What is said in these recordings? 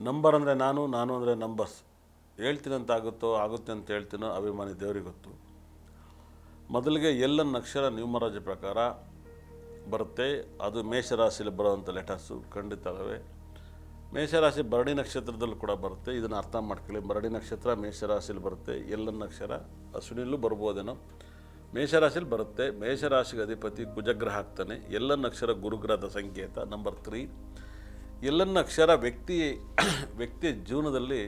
Number ಅಂದರೆ ನಾನು ಅಂದರೆ ನಂಬರ್ಸ್. ಹೇಳ್ತೀನಿ ಅಂತ ಆಗುತ್ತೆ ಅಂತ ಹೇಳ್ತೀನೋ ಅಭಿಮಾನಿ ದೇವರಿಗೆ ಗೊತ್ತು. ಮೊದಲಿಗೆ ಎಲ್ಲನ್ನ ಅಕ್ಷರ ನ್ಯೂಮರಾಜಿ ಪ್ರಕಾರ ಬರುತ್ತೆ. ಅದು ಮೇಷರಾಶಿಯಲ್ಲಿ ಬರುವಂಥ ಲೆಟರ್ಸು ಖಂಡಿತವೇ. ಮೇಷರಾಶಿ ಭರಣಿ ನಕ್ಷತ್ರದಲ್ಲೂ ಕೂಡ ಬರುತ್ತೆ. ಇದನ್ನು ಅರ್ಥ ಮಾಡ್ಕೊಳ್ಳಿ. ಭರಣಿ ನಕ್ಷತ್ರ ಮೇಷರಾಶಿಯಲ್ಲಿ ಬರುತ್ತೆ. ಎಲ್ಲನ್ನ ಅಕ್ಷರ ಅಶ್ವಿನಿಯಲ್ಲೂ ಬರ್ಬೋದೇನೋ. ಮೇಷರಾಶಿಯಲ್ಲಿ ಬರುತ್ತೆ. ಮೇಷರಾಶಿಗೆ ಅಧಿಪತಿ ಕುಜಗ್ರಹ ಆಗ್ತಾನೆ. ಎಲ್ಲನ್ನ ಅಕ್ಷರ ಗುರುಗ್ರಹದ ಸಂಕೇತ. ನಂಬರ್ 3, ಎಲ್ಲನ್ನ ಅಕ್ಷರ ವ್ಯಕ್ತಿಯ ಜೀವನದಲ್ಲಿ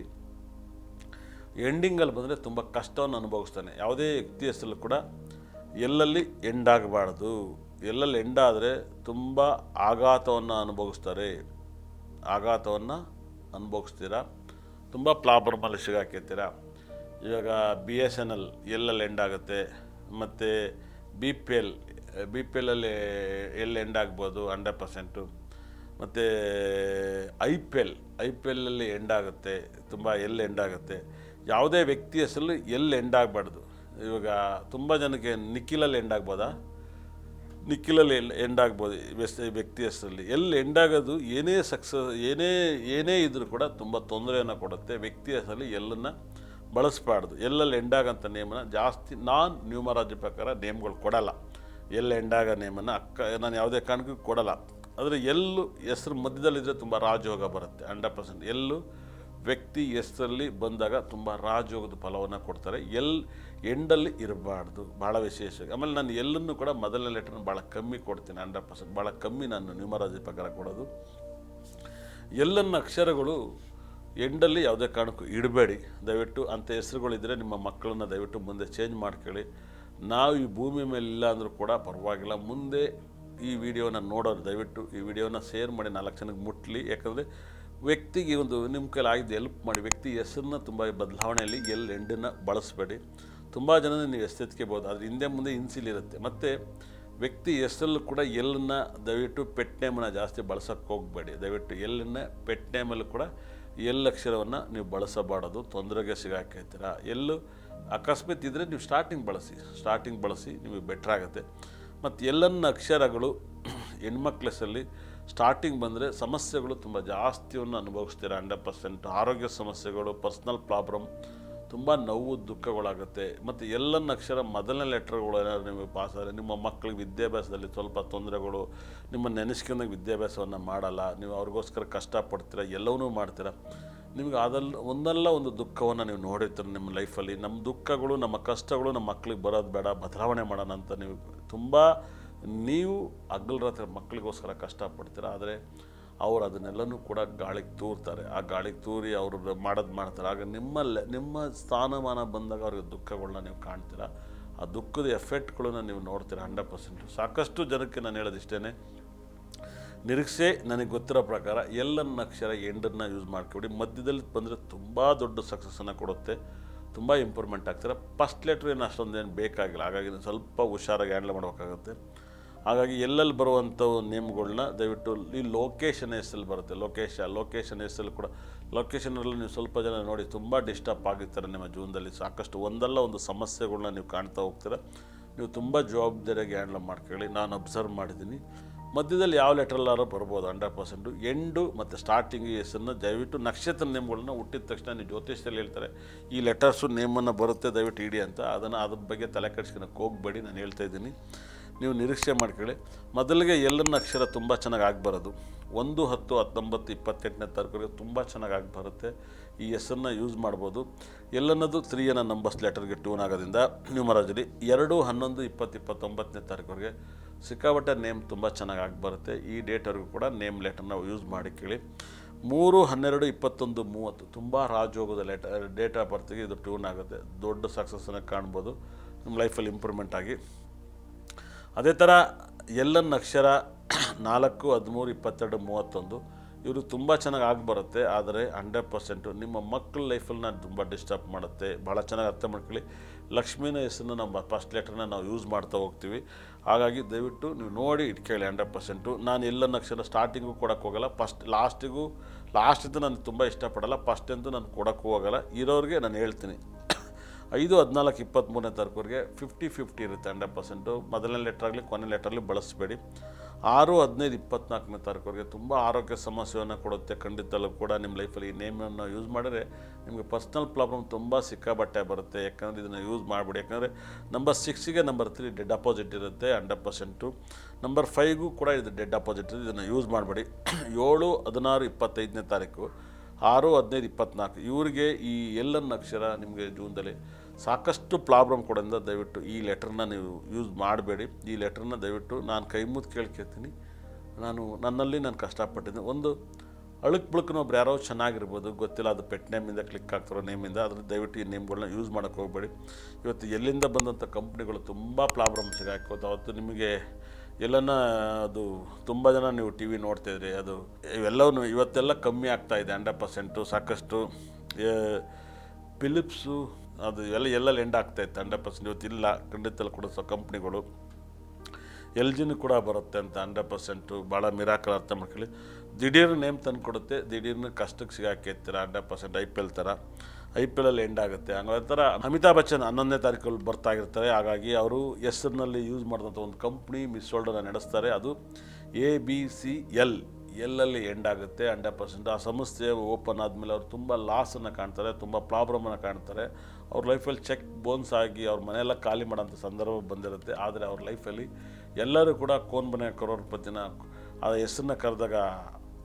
ಎಂಡಿಂಗಲ್ಲಿ ಬಂದರೆ ತುಂಬ ಕಷ್ಟವನ್ನು ಅನುಭವಿಸ್ತಾನೆ. ಯಾವುದೇ ವ್ಯಕ್ತಿ ಹೆಸರಲ್ಲೂ ಕೂಡ ಎಲ್ಲಲ್ಲಿ ಎಂಡಾಗಬಾರ್ದು. ಎಲ್ಲಲ್ಲಿ ಎಂಡಾದರೆ ತುಂಬ ಆಘಾತವನ್ನು ಅನುಭವಿಸ್ತೀರ. ತುಂಬ ಪ್ರಾಬ್ಲಮಲ್ಲಿ ಸಿಗಾಕಿರ್ತೀರ. ಇವಾಗ BSNL ಎಲ್ಲಲ್ಲಿ ಎಂಡಾಗುತ್ತೆ, ಮತ್ತು ಬಿ ಪಿ ಎಲ್ಲಲ್ಲಿ ಎಲ್ಲಿ ಎಂಡಾಗ್ಬೋದು 100%. ಮತ್ತು ಐ ಪಿ ಎಲ್ಲಲ್ಲಿ ಎಂಡಾಗುತ್ತೆ, ತುಂಬ ಎಲ್ಲಿ ಎಂಡಾಗುತ್ತೆ. ಯಾವುದೇ ವ್ಯಕ್ತಿ ಹೆಸರಲ್ಲಿ ಎಲ್ಲಿ ಎಂಡಾಗಬಾರ್ದು. ಇವಾಗ ತುಂಬ ಜನಕ್ಕೆ ನಿಖಿಲಲ್ಲಿ ಎಂಡಾಗ್ಬೋದಾ? ನಿಖಿಲಲ್ಲಿ ಎಂಡಾಗ್ಬೋದು ವ್ಯಕ್ತಿ ಹೆಸರಲ್ಲಿ. ಎಲ್ಲಿ ಎಂಡಾಗೋದು ಏನೇ ಇದ್ರೂ ಕೂಡ ತುಂಬ ತೊಂದರೆಯನ್ನು ಕೊಡುತ್ತೆ. ವ್ಯಕ್ತಿ ಹೆಸರಲ್ಲಿ ಎಲ್ಲನ್ನು ಬಳಸಬಾರ್ದು. ಎಲ್ಲಲ್ಲಿ ಎಂಡಾಗಂಥ ನೇಮನ್ನು ಜಾಸ್ತಿ ನಾನು ನ್ಯೂಮರಾಜಿ ಪ್ರಕಾರ ನೇಮ್ಗಳು ಕೊಡಲ್ಲ. ಎಲ್ಲ ಎಂಡಾಗ ನೇಮನ್ನು ನಾನು ಯಾವುದೇ ಕಾರಣಕ್ಕೂ ಕೊಡಲ್ಲ. ಆದರೆ ಎಲ್ಲು ಹೆಸರು ಮಧ್ಯದಲ್ಲಿದ್ದರೆ ತುಂಬ ರಾಜಯೋಗ ಬರುತ್ತೆ 100%. ಎಲ್ಲು ವ್ಯಕ್ತಿ ಹೆಸರಲ್ಲಿ ಬಂದಾಗ ತುಂಬ ರಾಜಯೋಗದ ಫಲವನ್ನು ಕೊಡ್ತಾರೆ. ಎಂಡಲ್ಲಿ ಇರಬಾರ್ದು, ಭಾಳ ವಿಶೇಷ. ಆಮೇಲೆ ನಾನು ಎಲ್ಲನ್ನು ಕೂಡ ಮೊದಲನೇ ಲೆಟರ್ನ ಭಾಳ ಕಮ್ಮಿ ಕೊಡ್ತೀನಿ 100%. ಭಾಳ ಕಮ್ಮಿ ನಾನು ನ್ಯೂಮರಾಜಿ ಪ್ರಕಾರ ಕೊಡೋದು. ಎಲ್ಲನ್ನ ಅಕ್ಷರಗಳು ಎಂಡಲ್ಲಿ ಯಾವುದೇ ಕಾರಣಕ್ಕೂ ಇಡಬೇಡಿ ದಯವಿಟ್ಟು. ಅಂಥ ಹೆಸರುಗಳಿದ್ದರೆ ನಿಮ್ಮ ಮಕ್ಕಳನ್ನು ದಯವಿಟ್ಟು ಮುಂದೆ ಚೇಂಜ್ ಮಾಡ್ಕೊಳ್ಳಿ. ನಾವು ಈ ಭೂಮಿ ಮೇಲೆ ಇಲ್ಲ ಅಂದರೂ ಕೂಡ ಪರವಾಗಿಲ್ಲ. ಮುಂದೆ ಈ ವಿಡಿಯೋನ ನೋಡೋರು ದಯವಿಟ್ಟು ಈ ವಿಡಿಯೋನ ಶೇರ್ ಮಾಡಿ 4 ಜನಕ್ಕೆ ಮುಟ್ಟಲಿ. ಯಾಕಂದರೆ ವ್ಯಕ್ತಿಗೆ ಒಂದು ನಿಮ್ಮ ಕೈಲಿ ಆಗಿದ್ದು ಎಲ್ಪ್ ಮಾಡಿ. ವ್ಯಕ್ತಿ ಹೆಸರನ್ನ ತುಂಬ ಬದಲಾವಣೆಯಲ್ಲಿ ಎಂಡನ್ನು ಬಳಸಬೇಡಿ. ತುಂಬ ಜನ ನೀವು ಎಚ್ಚೆತ್ಕೋಬೋದು, ಆದರೆ ಹಿಂದೆ ಮುಂದೆ ಇನ್ಸಿಲಿರುತ್ತೆ. ಮತ್ತು ವ್ಯಕ್ತಿ ಹೆಸರಲ್ಲೂ ಕೂಡ ಎಲ್ಲನ್ನ ದಯವಿಟ್ಟು ಪೆಟ್ ನೇಮನ್ನು ಜಾಸ್ತಿ ಬಳಸೋಕ್ಕೆ ಹೋಗಬೇಡಿ. ದಯವಿಟ್ಟು ಪೆಟ್ ನೇಮಲ್ಲೂ ಕೂಡ ಅಕ್ಷರವನ್ನು ನೀವು ಬಳಸಬಾರದು. ತೊಂದರೆಗೆ ಸಿಗಾಕೈತೀರ. ಅಕಸ್ಮಾತ್ ಇದ್ದರೆ ನೀವು ಸ್ಟಾರ್ಟಿಂಗ್ ಬಳಸಿ ನಿಮಗೆ ಬೆಟ್ರಾಗುತ್ತೆ. ಮತ್ತು ಎಲ್ಲನ್ನ ಅಕ್ಷರಗಳು ಹೆಣ್ಮಕ್ಳ ಹೆಸರಲ್ಲಿ ಸ್ಟಾರ್ಟಿಂಗ್ ಬಂದರೆ ಸಮಸ್ಯೆಗಳು ತುಂಬ ಜಾಸ್ತಿಯನ್ನು ಅನುಭವಿಸ್ತೀರ 100%. ಆರೋಗ್ಯ ಸಮಸ್ಯೆಗಳು, ಪರ್ಸ್ನಲ್ ಪ್ರಾಬ್ಲಮ್, ತುಂಬ ನೋವು ದುಃಖಗಳಾಗುತ್ತೆ. ಮತ್ತು ಎಲ್ಲನ್ನ ಅಕ್ಷರ ಮೊದಲನೇ ಲೆಟ್ರ್ಗಳು ಏನಾದರೂ ನಿಮಗೆ ಪಾಸ್ ಆದರೆ ನಿಮ್ಮ ಮಕ್ಕಳಿಗೆ ವಿದ್ಯಾಭ್ಯಾಸದಲ್ಲಿ ಸ್ವಲ್ಪ ತೊಂದರೆಗಳು, ನಿಮ್ಮ ನೆನೆಸ್ಕೊಂಡಾಗ ವಿದ್ಯಾಭ್ಯಾಸವನ್ನು ಮಾಡಲ್ಲ. ನೀವು ಅವ್ರಿಗೋಸ್ಕರ ಕಷ್ಟಪಡ್ತೀರ, ಎಲ್ಲವನ್ನೂ ಮಾಡ್ತೀರ. ನಿಮಗೆ ಒಂದಲ್ಲ ಒಂದು ದುಃಖವನ್ನು ನೀವು ನೋಡಿರ್ತೀರ ನಿಮ್ಮ ಲೈಫಲ್ಲಿ. ನಮ್ಮ ದುಃಖಗಳು, ನಮ್ಮ ಕಷ್ಟಗಳು ನಮ್ಮ ಮಕ್ಕಳಿಗೆ ಬರೋದು ಬೇಡ, ಬದಲಾವಣೆ ಮಾಡೋಣ ಅಂತ ನೀವು ಹಗಲು ರಾತ್ರಿ ಮಕ್ಕಳಿಗೋಸ್ಕರ ಕಷ್ಟಪಡ್ತೀರ. ಆದರೆ ಅವರು ಅದನ್ನೆಲ್ಲನೂ ಕೂಡ ಗಾಳಿಗೆ ತೂರ್ತಾರೆ. ಆ ಗಾಳಿಗೆ ತೂರಿ ಅವರು ಮಾಡ್ತಾರೆ. ಆಗ ನಿಮ್ಮ ಸ್ಥಾನಮಾನ ಬಂದಾಗ ಅವ್ರಿಗೆ ದುಃಖಗಳನ್ನ ನೀವು ಕಾಣ್ತೀರ. ಆ ದುಃಖದ ಎಫೆಕ್ಟ್ಗಳನ್ನ ನೀವು ನೋಡ್ತೀರ 100%. ಸಾಕಷ್ಟು ಜನಕ್ಕೆ ನಾನು ಹೇಳೋದಿಷ್ಟೇ, ನಿರೀಕ್ಷೆ ನನಗೆ ಗೊತ್ತಿರೋ ಪ್ರಕಾರ ಎಲ್ಲನ್ನ ಅಕ್ಷರ ಎಂಡನ್ನು ಯೂಸ್ ಮಾಡ್ಕೊಬಿಡಿ. ಮಧ್ಯದಲ್ಲಿ ಬಂದರೆ ತುಂಬ ದೊಡ್ಡ ಸಕ್ಸಸ್ಸನ್ನು ಕೊಡುತ್ತೆ. ತುಂಬ ಇಂಪ್ರೂವ್ಮೆಂಟ್ ಆಗ್ತೀರ. ಫಸ್ಟ್ ಲೆಟ್ರ್ ಏನು ಅಷ್ಟೊಂದೇನು ಬೇಕಾಗಿಲ್ಲ. ಹಾಗಾಗಿ ಸ್ವಲ್ಪ ಹುಷಾರಾಗಿ ಹ್ಯಾಂಡಲ್ ಮಾಡಬೇಕಾಗುತ್ತೆ. ಹಾಗಾಗಿ ಎಲ್ಲೆಲ್ಲಿ ಬರುವಂಥವು ನೇಮ್ಗಳನ್ನ ದಯವಿಟ್ಟು ಈ ಲೊಕೇಶನ್ ಹೆಸರಲ್ಲಿ ಬರುತ್ತೆ. ಲೊಕೇಶನ್ ಹೆಸರಲ್ಲಿ ಕೂಡ ಲೊಕೇಶನಲ್ಲಿ ನೀವು ಸ್ವಲ್ಪ ಜನ ನೋಡಿ ತುಂಬ ಡಿಸ್ಟರ್ಬ್ ಆಗಿರ್ತಾರೆ ನಿಮ್ಮ ಜೀವನದಲ್ಲಿ. ಸಾಕಷ್ಟು ಒಂದಲ್ಲ ಒಂದು ಸಮಸ್ಯೆಗಳನ್ನ ನೀವು ಕಾಣ್ತಾ ಹೋಗ್ತೀರ. ನೀವು ತುಂಬ ಜವಾಬ್ದಾರಿಯಾಗಿ ಹ್ಯಾಂಡಲ್ ಮಾಡ್ಕೊಳ್ಳಿ. ನಾನು ಅಬ್ಸರ್ವ್ ಮಾಡಿದ್ದೀನಿ. ಮಧ್ಯದಲ್ಲಿ ಯಾವ ಲೆಟ್ರಲ್ಲಾರು ಬರ್ಬೋದು 100%. ಎಂಡು ಮತ್ತು ಸ್ಟಾರ್ಟಿಂಗ್ ಹೆಸರನ್ನ ದಯವಿಟ್ಟು ನಕ್ಷತ್ರ ನೇಮ್ಗಳನ್ನ ಹುಟ್ಟಿದ ತಕ್ಷಣ ನೀವು ಜ್ಯೋತಿಷ್ಯದಲ್ಲಿ ಹೇಳ್ತಾರೆ ಈ ಲೆಟರ್ಸು ನೇಮನ್ನು ಬರುತ್ತೆ ದಯವಿಟ್ಟು ಇಡಿ ಅಂತ. ಅದ್ರ ಬಗ್ಗೆ ತಲೆ ಕೆಡಿಸ್ಕೊಳಕ್ಕೆ ಹೋಗಬೇಡಿ. ನಾನು ಹೇಳ್ತಾ ಇದ್ದೀನಿ, ನೀವು ನಿರೀಕ್ಷೆ ಮಾಡ್ಕೊಳ್ಳಿ. ಮೊದಲಿಗೆ ಎಲ್ಲನ್ನ ಅಕ್ಷರ ತುಂಬ ಚೆನ್ನಾಗಿ ಆಗಿಬರೋದು 1, 10, 19, 28ನೇ ತಾರೀಕಿಗೆ ತುಂಬ ಚೆನ್ನಾಗಿ ಆಗಿಬರುತ್ತೆ. ಈ ಹೆಸರನ್ನ ಯೂಸ್ ಮಾಡ್ಬೋದು. ಎಲ್ಲನ್ನದು 3 ಅನ್ನೋ ನಂಬರ್ಸ್ ಲೆಟರ್ಗೆ ಟ್ಯೂನ್ ಆಗೋದ್ರಿಂದ ನ್ಯೂಮರಾಜಲ್ಲಿ 2, 11, 20, 29ನೇ ತಾರೀಕುವರೆಗೆ ಸಿಕ್ಕಾಪಟ್ಟೆ ನೇಮ್ ತುಂಬ ಚೆನ್ನಾಗಿ ಆಗಿಬರುತ್ತೆ. ಈ ಡೇಟ್ವರೆಗೂ ಕೂಡ ನೇಮ್ ಲೆಟರ್ನ ಯೂಸ್ ಮಾಡಿ ಕೇಳಿ. 3, 12, 21, 30 ತುಂಬ ರಾಜಯೋಗದ ಡೇಟ್ ಆಫ್ ಬರ್ತಿಗೆ ಇದು ಟ್ಯೂನ್ ಆಗುತ್ತೆ. ದೊಡ್ಡ ಸಕ್ಸಸ್ಸನ್ನು ಕಾಣ್ಬೋದು ನಿಮ್ಮ ಲೈಫಲ್ಲಿ ಇಂಪ್ರೂವ್ಮೆಂಟ್ ಆಗಿ. ಅದೇ ಥರ ಎಲ್ಲನ್ನ ಅಕ್ಷರ 4, 13, 22, 31 ಇವರು ತುಂಬ ಚೆನ್ನಾಗಿ ಆಗಿಬರುತ್ತೆ. ಆದರೆ 100% ನಿಮ್ಮ ಮಕ್ಕಳ ಲೈಫಲ್ಲಿ ನಾನು ತುಂಬ ಡಿಸ್ಟರ್ಬ್ ಮಾಡುತ್ತೆ. ಭಾಳ ಚೆನ್ನಾಗಿ ಅರ್ಥ ಮಾಡ್ಕೊಳ್ಳಿ. ಲಕ್ಷ್ಮೀನ ಹೆಸರನ್ನು ನಮ್ಮ ಫಸ್ಟ್ ಲೆಟ್ರನ್ನ ನಾವು ಯೂಸ್ ಮಾಡ್ತಾ ಹೋಗ್ತೀವಿ. ಹಾಗಾಗಿ ದಯವಿಟ್ಟು ನೀವು ನೋಡಿ ಇಟ್ಕೊಳ್ಳಿ 100%. ನಾನು ಎಲ್ಲನ್ನ ಅಕ್ಷರ ಸ್ಟಾರ್ಟಿಂಗು ಕೊಡೋಕ್ಕೆ ಹೋಗಲ್ಲ. ಲಾಸ್ಟಿಂದ ನಾನು ತುಂಬ ಇಷ್ಟಪಡಲ್ಲ. ಫಸ್ಟ್ ಅಂತೂ ನಾನು ಕೊಡೋಕ್ಕೂ ಹೋಗಲ್ಲ. ಇರೋರಿಗೆ ನಾನು ಹೇಳ್ತೀನಿ 5, 14, 23ನೇ ತಾರೀಕುವರೆಗೆ 50-50 ಇರುತ್ತೆ 100%. ಮೊದಲನೇ ಲೆಟ್ರಾಗಲಿ ಕೊನೆ ಲೆಟ್ರಾಗಲಿ ಬಳಸಬೇಡಿ. 6, 15, 24ನೇ ತಾರೀಕುವರೆಗೆ ತುಂಬ ಆರೋಗ್ಯ ಸಮಸ್ಯೆಯನ್ನು ಕೊಡುತ್ತೆ. ಖಂಡಿತಲ್ಲೂ ಕೂಡ ನಿಮ್ಮ ಲೈಫಲ್ಲಿ ಈ ನೇಮನ್ನು ಯೂಸ್ ಮಾಡಿದ್ರೆ ನಿಮಗೆ ಪರ್ಸ್ನಲ್ ಪ್ರಾಬ್ಲಮ್ ತುಂಬ ಸಿಕ್ಕಾಬಟ್ಟೆ ಬರುತ್ತೆ. ಯಾಕಂದರೆ ಇದನ್ನು ಯೂಸ್ ಮಾಡಿಬಿಡಿ. ಯಾಕಂದರೆ ನಂಬರ್ 6ಗೆ ನಂಬರ್ 3 ಡೆಡ್ ಅಪೋಸಿಟ್ ಇರುತ್ತೆ 100%. ನಂಬರ್ 5ಗೂ ಕೂಡ ಇದು ಡೆಡ್ ಅಪೋಸಿಟ್ ಇರುತ್ತೆ. ಇದನ್ನು ಯೂಸ್ ಮಾಡಬೇಡಿ. 7, 16, 25ನೇ ತಾರೀಕು, 6, 15, 24 ಇವರಿಗೆ ಈ ಎಲ್ಲನ್ನ ಅಕ್ಷರ ನಿಮಗೆ ಜೂನ್ದಲ್ಲಿ ಸಾಕಷ್ಟು ಪ್ರಾಬ್ಲಮ್ ಕೊಡೋದ್ರಿಂದ ದಯವಿಟ್ಟು ಈ ಲೆಟ್ರನ್ನ ನೀವು ಯೂಸ್ ಮಾಡಬೇಡಿ. ಈ ಲೆಟ್ರನ್ನ ದಯವಿಟ್ಟು ನಾನು ಕೈ ಮುದ್ದು ಕೇಳ್ಕೊತೀನಿ. ನನ್ನಲ್ಲಿ ನಾನು ಕಷ್ಟಪಟ್ಟಿದ್ದೀನಿ. ಒಂದು ಅಳುಕು ಬಳುಕು ಒಬ್ರು ಯಾರೋ ಚೆನ್ನಾಗಿರ್ಬೋದು, ಗೊತ್ತಿಲ್ಲ, ಅದು ಪೆಟ್ ನೇಮಿಂದ ಕ್ಲಿಕ್ ಆಗ್ತಿರೋ ನೇಮಿಂದ, ಅದ್ರ ದಯವಿಟ್ಟು ಈ ನೇಮ್ಗಳನ್ನ ಯೂಸ್ ಮಾಡೋಕ್ಕೆ ಹೋಗಬೇಡಿ. ಇವತ್ತು ಎಲ್ಲಿಂದ ಬಂದಂಥ ಕಂಪ್ನಿಗಳು ತುಂಬ ಪ್ರಾಬ್ಲಮ್ ಸಿಗಾಕೋದು. ಅವತ್ತು ನಿಮಗೆ ಎಲ್ಲನ ಅದು ತುಂಬ ಜನ ನೀವು ಟಿ ವಿ ನೋಡ್ತಾಯಿದ್ರಿ, ಅದು ಇವೆಲ್ಲವೂ ಇವತ್ತೆಲ್ಲ ಕಮ್ಮಿ ಆಗ್ತಾಯಿದೆ 100%. ಸಾಕಷ್ಟು ಫಿಲಿಪ್ಸು ಅದು ಎಲ್ಲ ಎಂಡ್ ಆಗ್ತಾಯಿತ್ತು 100%. ಇವತ್ತಿಲ್ಲ, ಖಂಡಿತ ಕೂಡ ಕಂಪ್ನಿಗಳು. LGನೂ ಕೂಡ ಬರುತ್ತೆ ಅಂತ 100%. ಭಾಳ ಮಿರಾಕಲ್, ಅರ್ಥ ಮಾಡ್ಕೊಳ್ಳಿ. ದಿಢೀರ್ನ ನೇಮ್ ತಂದು ಕೊಡುತ್ತೆ, ದಿಢೀರ್ನ ಕಷ್ಟಕ್ಕೆ ಸಿಗಾಕಿರ್ತೀರ 100%. IPL ಥರ IPL ಎಂಡ್ ಆಗುತ್ತೆ. ಹಂಗಾದ ಥರ ಅಮಿತಾಬ್ ಬಚ್ಚನ್ 11ನೇ ತಾರೀಕಲ್ಲಿ ಬರ್ತಾಗಿರ್ತಾರೆ. ಹಾಗಾಗಿ ಅವರು ಹೆಸರಿನಲ್ಲಿ ಯೂಸ್ ಮಾಡಿದಂಥ ಒಂದು ಕಂಪ್ನಿ ಮಿಸ್ ವರ್ಲ್ಡನ್ನು ನಡೆಸ್ತಾರೆ. ಅದು ABCL ಎಲ್ಲಲ್ಲಿ ಎಂಡ್ ಆಗುತ್ತೆ 100%. ಆ ಸಂಸ್ಥೆ ಓಪನ್ ಆದಮೇಲೆ ಅವರು ತುಂಬ ಲಾಸನ್ನು ಕಾಣ್ತಾರೆ, ತುಂಬ ಪ್ರಾಬ್ಲಮನ್ನು ಕಾಣ್ತಾರೆ. ಅವ್ರ ಲೈಫಲ್ಲಿ ಚೆಕ್ ಬೋನ್ಸ್ ಆಗಿ ಅವ್ರ ಮನೆಯೆಲ್ಲ ಖಾಲಿ ಮಾಡೋಂಥ ಸಂದರ್ಭ ಬಂದಿರುತ್ತೆ. ಆದರೆ ಅವ್ರ ಲೈಫಲ್ಲಿ ಎಲ್ಲರೂ ಕೂಡ ಕೋನ್ ಬನೆ ಕರೋಡ್ಪತಿನ ಆ ಹೆಸರನ್ನ ಕರೆದಾಗ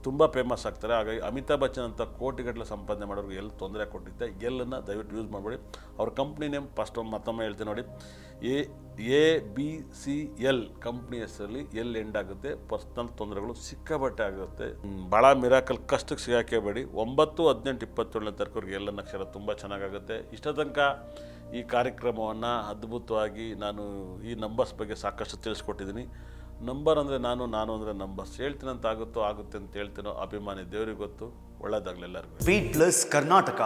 ತುಂಬ ಫೇಮಸ್ ಆಗ್ತಾರೆ. ಹಾಗಾಗಿ ಅಮಿತಾಬ್ ಬಚ್ಚನ್ ಅಂತ ಕೋಟಿಗಟ್ಟಲೆ ಸಂಪಾದನೆ ಮಾಡೋರಿಗೆ ಎಲ್ಲಿ ತೊಂದರೆ ಕೊಟ್ಟಿದ್ದೆ, ಎಲ್ಲನ್ನು ದಯವಿಟ್ಟು ಯೂಸ್ ಮಾಡಬೇಡಿ. ಅವ್ರ ಕಂಪ್ನಿ ನೇಮ್ ಫಸ್ಟ್ ಮತ್ತೊಮ್ಮೆ ಹೇಳ್ತೀನಿ ನೋಡಿ, ABCL ಕಂಪ್ನಿ ಹೆಸರಲ್ಲಿ ಎಲ್ಲಿ ಎಂಡ್ ಆಗುತ್ತೆ, ಪರ್ಸ್ನಲ್ ತೊಂದರೆಗಳು ಸಿಕ್ಕಾಬಟ್ಟೆ ಆಗುತ್ತೆ. ಭಾಳ ಮಿರಾಕಲ್, ಕಷ್ಟಕ್ಕೆ ಸಿಗಾಕೇಬೇಡಿ. 9, 18, 27ನೇ ತಾರೀಕುವರೆಗೆ ಎಲ್ಲ ಅಕ್ಷರ ತುಂಬ ಚೆನ್ನಾಗಾಗುತ್ತೆ. ಇಷ್ಟ ತನಕ ಈ ಕಾರ್ಯಕ್ರಮವನ್ನು ಅದ್ಭುತವಾಗಿ ನಾನು ಈ ನಂಬರ್ಸ್ ಬಗ್ಗೆ ಸಾಕಷ್ಟು ತಿಳಿಸ್ಕೊಟ್ಟಿದ್ದೀನಿ. ನಂಬರ್ ಅಂದರೆ ನಾನು ಅಂದರೆ ನಂಬರ್ಸ್ ಹೇಳ್ತೀನಿ ಅಂತ ಆಗುತ್ತೆ ಅಂತ ಹೇಳ್ತೀನೋ ಅಭಿಮಾನಿ ದೇವರಿಗೆ ಗೊತ್ತು. ಒಳ್ಳೆಯದಾಗಲಿ ಎಲ್ಲರಿಗೂ. V plus Karnataka.